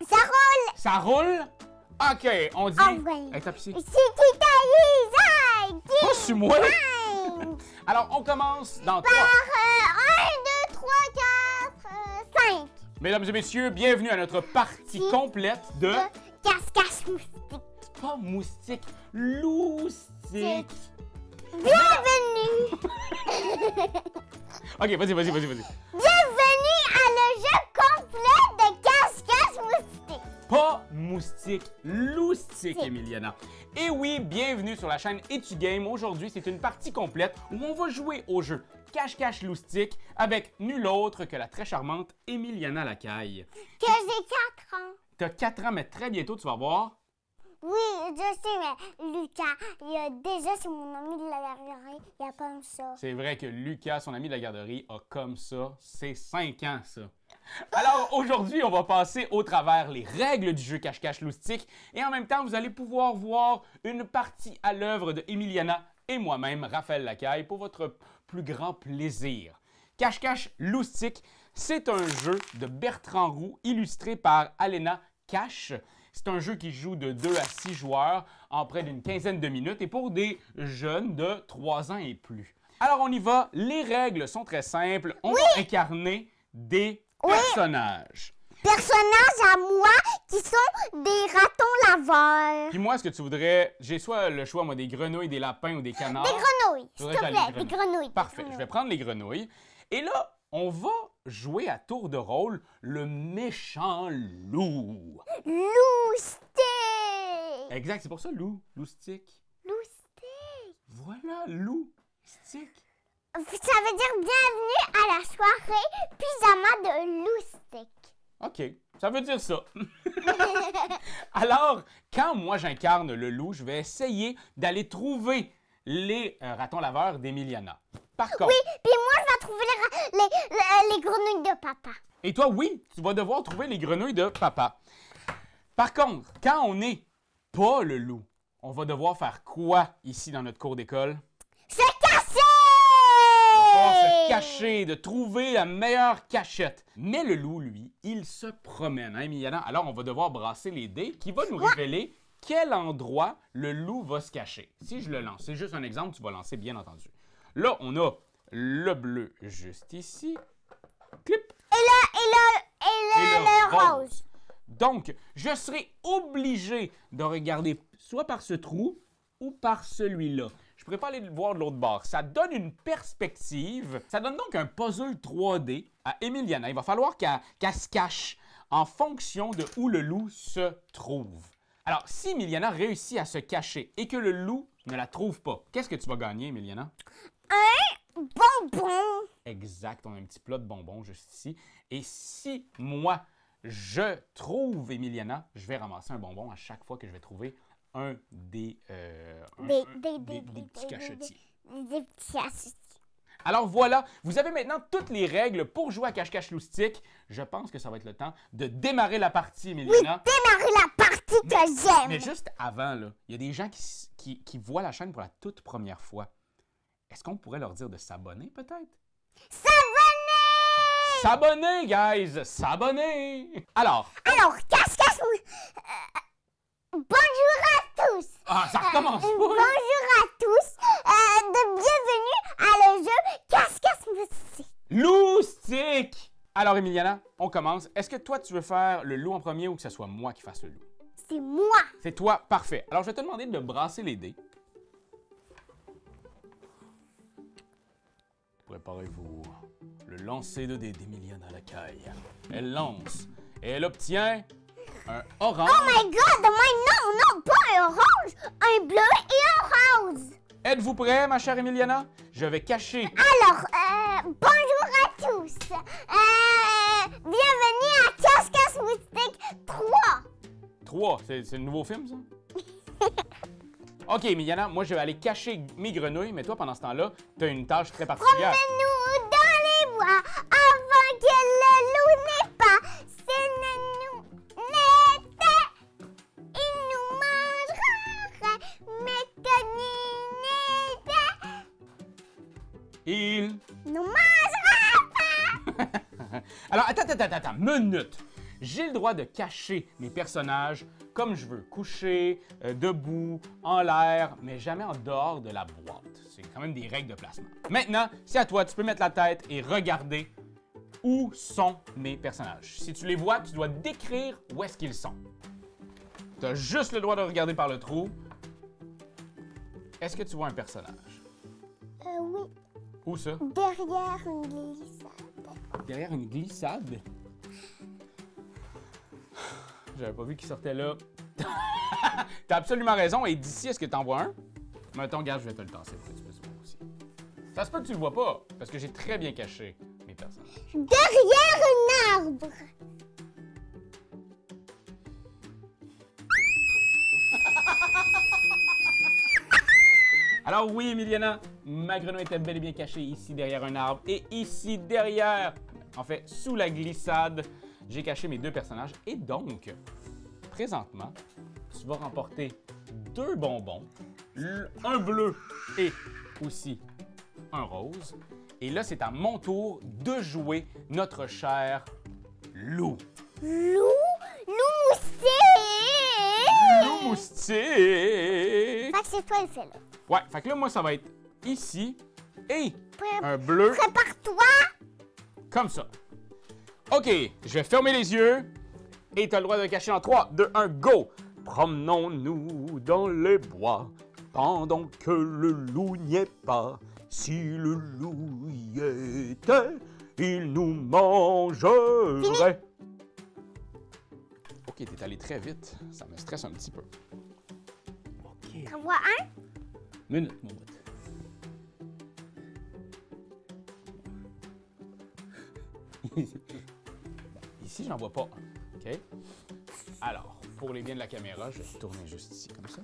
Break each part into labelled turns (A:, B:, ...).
A: Ça roule.
B: Ça roule? OK, on dit...
A: Ah ouais.
B: Hey, t'as pissé?
A: C'est Italie,
B: Pas sur moi! Alors, on commence dans 3.
A: 1, 2, 3, 4, 5.
B: Mesdames et messieurs, bienvenue à notre partie complète de...
A: Cache-cache moustique.
B: Pas moustique, loustique.
A: Bienvenue.
B: OK, vas-y.
A: Bienvenue à le jeu complet de cache-cache moustique.
B: Pas moustique, loustique, Emiliana. Et oui, bienvenue sur la chaîne Etugame. Aujourd'hui, c'est une partie complète où on va jouer au jeu Cache-cache loustique avec nul autre que la très charmante Emiliana Lacaille.
A: Que j'ai 4 ans.
B: T'as 4 ans, mais très bientôt, tu vas voir.
A: Oui, je sais, mais Lucas, il a déjà, c'est mon ami de la garderie, il a comme ça.
B: C'est vrai que Lucas, son ami de la garderie, a comme ça. C'est 5 ans, ça. Alors, aujourd'hui, on va passer au travers les règles du jeu Cache-cache loustique et en même temps, vous allez pouvoir voir une partie à l'œuvre de Emiliana et moi-même, Raphaël Lacaille, pour votre plus grand plaisir. Cache-cache loustique, c'est un jeu de Bertrand Roux illustré par Alena Cache. C'est un jeu qui joue de 2 à 6 joueurs en près d'une quinzaine de minutes et pour des jeunes de 3 ans et plus. Alors, on y va. Les règles sont très simples. On va incarner des personnages.
A: Personnages à moi qui sont des ratons laveurs.
B: Puis moi, est-ce que tu voudrais... J'ai soit le choix, moi, des grenouilles, des lapins ou des canards.
A: Des grenouilles, s'il
B: Faudrait
A: te
B: que t'ailles
A: plaît, des grenouilles.
B: Parfait, je vais prendre les grenouilles. Et là, on va jouer à tour de rôle le méchant loup.
A: Loustique.
B: Exact, c'est pour ça loup, loustique.
A: Loustique.
B: Voilà, loustique.
A: Ça veut dire bienvenue à la soirée pyjama de Loustique.
B: OK, ça veut dire ça. Alors, quand moi j'incarne le loup, je vais essayer d'aller trouver les ratons laveurs d'Emiliana. Par contre...
A: Oui, puis moi je vais trouver les grenouilles de papa.
B: Et toi, oui, tu vas devoir trouver les grenouilles de papa. Par contre, quand on n'est pas le loup, on va devoir faire quoi ici dans notre cours d'école?
A: Se cacher!
B: Se cacher, de trouver la meilleure cachette. Mais le loup, lui, il se promène, hein, Emiliana? Alors, on va devoir brasser les dés qui va nous révéler quel endroit le loup va se cacher. Si je le lance, c'est juste un exemple, tu vas lancer bien entendu. Là, on a le bleu juste ici. Clip.
A: Et le rose.
B: Donc, je serai obligé de regarder soit par ce trou ou par celui-là. Je ne pourrais pas aller le voir de l'autre bord. Ça donne une perspective. Ça donne donc un puzzle 3D à Emiliana. Il va falloir qu'elle se cache en fonction de où le loup se trouve. Alors, si Emiliana réussit à se cacher et que le loup ne la trouve pas, qu'est-ce que tu vas gagner, Emiliana?
A: Un bonbon.
B: Exact, on a un petit plat de bonbons juste ici. Et si moi, je trouve Emiliana, je vais ramasser un bonbon à chaque fois que je vais trouver un des petits cachetiers.
A: Des petits cachetiers.
B: Alors voilà, vous avez maintenant toutes les règles pour jouer à cache-cache loustique. Je pense que ça va être le temps de démarrer la partie, Emiliana.
A: Oui, démarrer la partie que j'aime.
B: Mais juste avant, là, il y a des gens qui voient la chaîne pour la toute première fois. Est-ce qu'on pourrait leur dire de s'abonner, peut-être? S'abonner, guys! S'abonner! Alors,
A: cache-cache. Bonjour à tous.
B: ah, ça recommence pas!
A: Bonjour à tous. Bienvenue à le jeu Cache-cache moustique.
B: Loustique! Alors, Emiliana, on commence. Est-ce que toi, tu veux faire le loup en premier ou que ce soit moi qui fasse le loup?
A: C'est moi.
B: C'est toi, parfait. Alors, je vais te demander de brasser les dés. Préparez-vous. Le lancer de dés d'Emiliana Lacaille. Elle lance et elle obtient un orange.
A: Oh my god, non, pas un orange, un bleu et un rose.
B: Êtes-vous prêts, ma chère Emiliana? Je vais cacher.
A: Alors, bonjour à tous. Bienvenue à Cache-cache moustique 3.
B: 3, c'est le nouveau film, ça? OK, Emiliana, moi, je vais aller cacher mes grenouilles, mais toi, pendant ce temps-là, tu as une tâche très particulière.
A: Promène-nous dans les bois avant que le loup n'ait pas. C'est nous n'était. Il nous mangera, mais que
B: Il...
A: nous mangera pas.
B: Alors, attends, minute. j'ai le droit de cacher mes personnages comme je veux, couché, debout, en l'air, mais jamais en dehors de la boîte. C'est quand même des règles de placement. Maintenant, c'est à toi, tu peux mettre la tête et regarder où sont mes personnages. Si tu les vois, tu dois décrire où est-ce qu'ils sont. Tu as juste le droit de regarder par le trou. Est-ce que tu vois un personnage?
A: Oui.
B: Où ça?
A: Derrière une glissade.
B: Derrière une glissade? J'avais pas vu qu'il sortait là. T'as absolument raison. Et d'ici, est-ce que t'en vois un? Mettons, regarde, je vais te le tasser pour que tu puisses voir aussi. Ça se peut que tu le vois pas, parce que j'ai très bien caché mes personnages.
A: Derrière un arbre.
B: Alors oui, Emiliana, ma grenouille était bel et bien cachée ici derrière un arbre et ici derrière, en fait, sous la glissade, j'ai caché mes deux personnages. Et donc, présentement, tu vas remporter 2 bonbons, un bleu et aussi un rose. Et là, c'est à mon tour de jouer notre cher loup.
A: Loup? Loup moustique!
B: Loup moustique!
A: Fait que c'est toi le fait là.
B: Ouais, fait que là, moi, ça va être ici et un bleu
A: Prépare-toi!
B: comme ça. OK, je vais fermer les yeux et tu as le droit de cacher en 3, 2, 1, go! Promenons-nous dans les bois pendant que le loup n'y est pas. Si le loup y était, il nous mangerait. OK, t'es allé très vite. Ça me stresse un petit peu. OK.
A: T'en vois un?
B: Minute, mon bout. Ici, j'en vois pas un. OK? Alors, pour les biens de la caméra, je vais tourner juste ici, comme ça.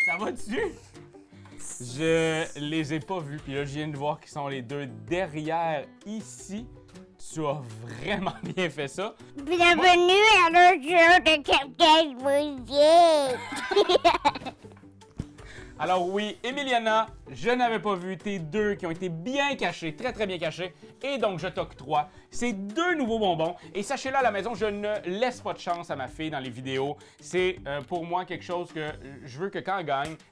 B: Ça va dessus? Je les ai pas vus, puis là, je viens de voir qu'ils sont les deux derrière ici. Tu as vraiment bien fait ça.
A: Bienvenue à le jeu de quelqu'un musique!
B: Alors oui, Emiliana, je n'avais pas vu tes 2 qui ont été bien cachés, très très bien cachés, et donc je t'octroie ces 2 nouveaux bonbons. Et sachez-le à la maison, je ne laisse pas de chance à ma fille dans les vidéos. C'est pour moi quelque chose que je veux que quand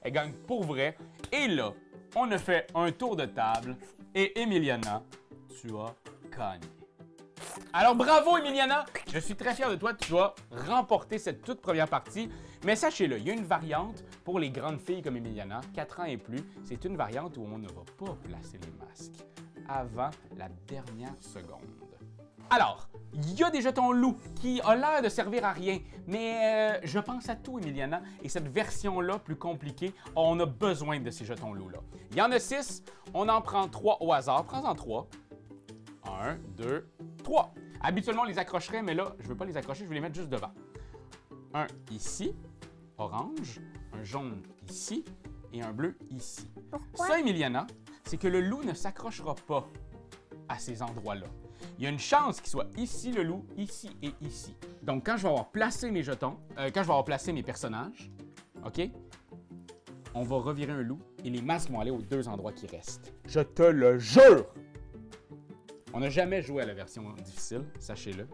B: elle gagne pour vrai. Et là, on a fait un tour de table, et Emiliana, tu as gagné. Alors bravo Emiliana, je suis très fier de toi, tu as remporté cette toute première partie. Mais sachez-le, il y a une variante pour les grandes filles comme Emiliana, 4 ans et plus. C'est une variante où on ne va pas placer les masques avant la dernière seconde. Alors, il y a des jetons loups qui ont l'air de servir à rien, mais je pense à tout, Emiliana, et cette version-là, plus compliquée, on a besoin de ces jetons loups-là. Il y en a 6, on en prend 3 au hasard. Prends-en 3. 1, 2, 3. Habituellement, on les accrocherait, mais là, je ne veux pas les accrocher, je vais les mettre juste devant. Un ici, orange, un jaune ici et un bleu ici.
A: Pourquoi?
B: Ça, Emiliana, c'est que le loup ne s'accrochera pas à ces endroits-là. Il y a une chance qu'il soit ici le loup, ici et ici. Donc, quand je vais avoir placé mes jetons, quand je vais avoir placé mes personnages, OK, on va revirer un loup et les masques vont aller aux 2 endroits qui restent. Je te le jure! On n'a jamais joué à la version difficile, sachez-le.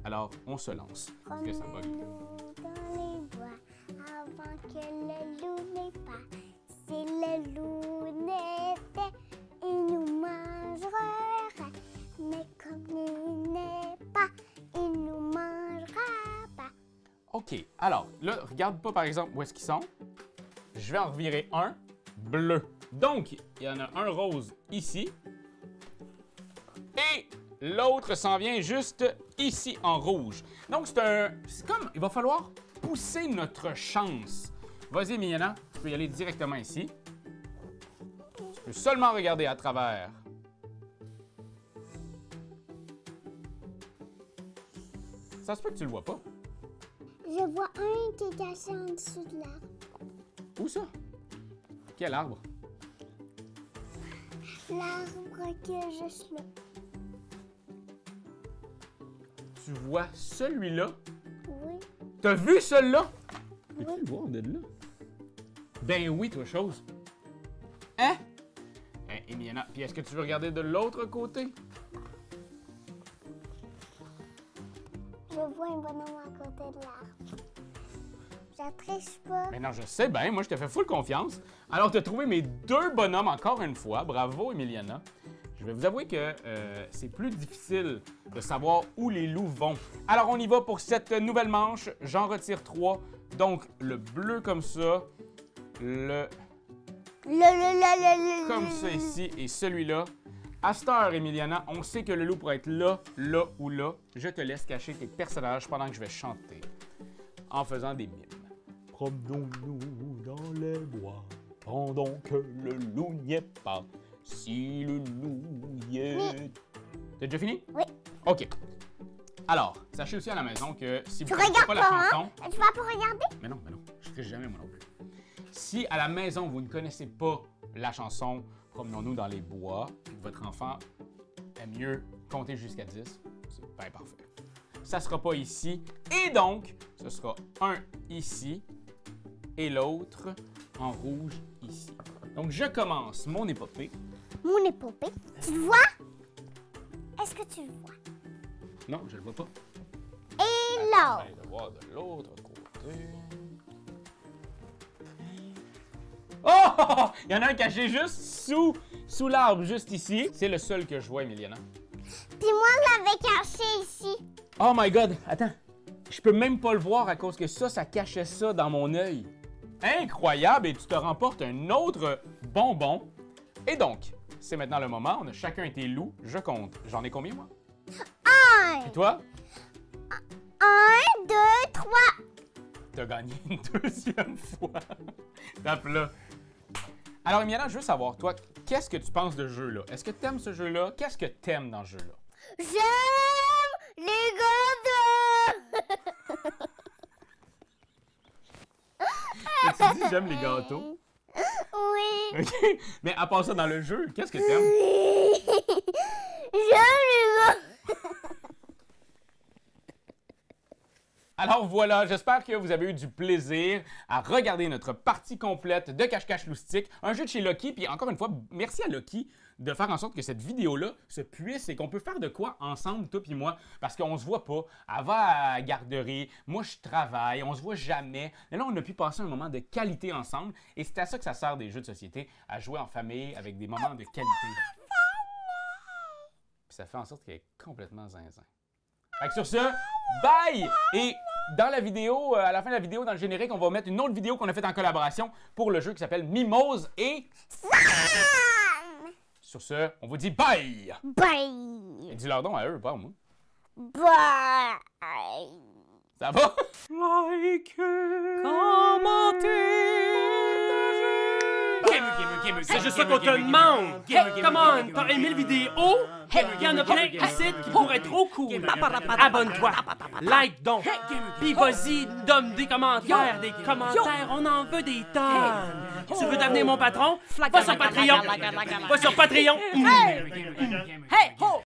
B: Alors, on se lance. Est-ce que ça bug?
A: Promène-nous dans les bois avant que le loup n'ait pas. Si le loup n'était, il nous mangerait. Mais comme il n'est pas, il nous mangera pas.
B: OK. Alors, là, regarde pas, par exemple, où est-ce qu'ils sont. Je vais en revirer un bleu. Donc, il y en a un rose ici. Et l'autre s'en vient juste ici en rouge. Donc, c'est comme, il va falloir pousser notre chance. Vas-y, Emiliana, tu peux y aller directement ici. Tu peux seulement regarder à travers. Ça se peut que tu le vois pas.
A: Je vois un qui est caché en dessous de l'arbre.
B: Où ça? Quel arbre?
A: L'arbre qui est juste là.
B: Tu vois celui-là?
A: Oui.
B: T'as vu celui-là? Peux-tu
A: Oui.
B: le voir de là? Ben oui, toi chose. Emiliana, puis est-ce que tu veux regarder de l'autre côté?
A: Je vois un bonhomme à côté de l'arbre. Je triche pas.
B: Mais non, je sais bien, moi je te fais full confiance. Alors, tu as trouvé mes 2 bonhommes encore une fois. Bravo, Emiliana. Je vais vous avouer que c'est plus difficile de savoir où les loups vont. Alors, on y va pour cette nouvelle manche. J'en retire 3. Donc, le bleu comme ça, le comme ça ici et celui-là. À cette heure, Emiliana, on sait que le loup pourrait être là, là ou là. Je te laisse cacher tes personnages pendant que je vais chanter en faisant des mimes. Promenons-nous dans les bois pendant que le loup n'y est pas. Si le loup y est... T'as déjà fini?
A: Oui.
B: OK. Alors, sachez aussi à la maison que si vous
A: Tu
B: ne connaissez
A: regardes
B: pas
A: pas,
B: la chanson...
A: hein? Tu vas pas regarder?
B: Mais non, je ne triche jamais moi non plus. Si à la maison, vous ne connaissez pas la chanson Promenons-nous dans les bois, puis que votre enfant aime mieux compter jusqu'à 10, c'est bien parfait. Ça ne sera pas ici. Et donc, ce sera un ici et l'autre en rouge ici. Donc, je commence mon épopée.
A: Mon épopée. Tu le vois? Est-ce que tu le vois?
B: Non, je le vois pas.
A: Et l'autre.
B: J'essaie de voir de l'autre côté. Oh! Il y en a un caché juste sous l'arbre, juste ici. C'est le seul que je vois, Emiliana.
A: Puis moi, je l'avais caché ici.
B: Oh my God! Attends. Je peux même pas le voir à cause que ça cachait ça dans mon œil. Incroyable! Et tu te remportes un autre bonbon. Et donc, c'est maintenant le moment. On a chacun été loup. Je compte. J'en ai combien, moi?
A: 1,
B: Et toi?
A: 1, 2, 3.
B: T'as gagné une deuxième fois. Tape là. Alors, Emiliana, je veux savoir, toi, qu'est-ce que tu penses de ce jeu-là? Est-ce que t'aimes ce jeu-là? Qu'est-ce que t'aimes dans ce jeu-là?
A: J'aime les gâteaux.
B: Tu dis j'aime les gâteaux.
A: Oui.
B: OK. Mais à part ça, dans le jeu, qu'est-ce que t'aimes?
A: Oui. J'aime les gâteaux.
B: Alors voilà, j'espère que vous avez eu du plaisir à regarder notre partie complète de Cache-Cache Loustic, un jeu de chez Lucky. Puis encore une fois, merci à Lucky de faire en sorte que cette vidéo-là se puisse et qu'on peut faire de quoi ensemble, toi et moi, parce qu'on se voit pas. Elle va à la garderie, moi je travaille, on se voit jamais. Mais là, on a pu passer un moment de qualité ensemble et c'est à ça que ça sert des jeux de société, à jouer en famille avec des moments de qualité. Puis ça fait en sorte qu'elle est complètement zinzin. Fait que sur ce, bye! Et dans la vidéo, à la fin de la vidéo, dans le générique, on va mettre une autre vidéo qu'on a faite en collaboration pour le jeu qui s'appelle Mimose et... Sur ce, on vous dit bye!
A: Bye.
B: Et dis-leur donc à eux, pas à moi.
A: Bye.
B: Ça va?
C: Like, commentez, c'est juste ça qu'on te demande! Hey, come on! T'as aimé le vidéo? Hey, y'en a plein ici qui pourraient être trop cool! Abonne-toi! Like donc! Pis vas-y, donne des commentaires! Des commentaires, on en veut des tonnes! Tu veux devenir mon patron? Va sur Patreon! Va sur Patreon!
A: Hey, ho!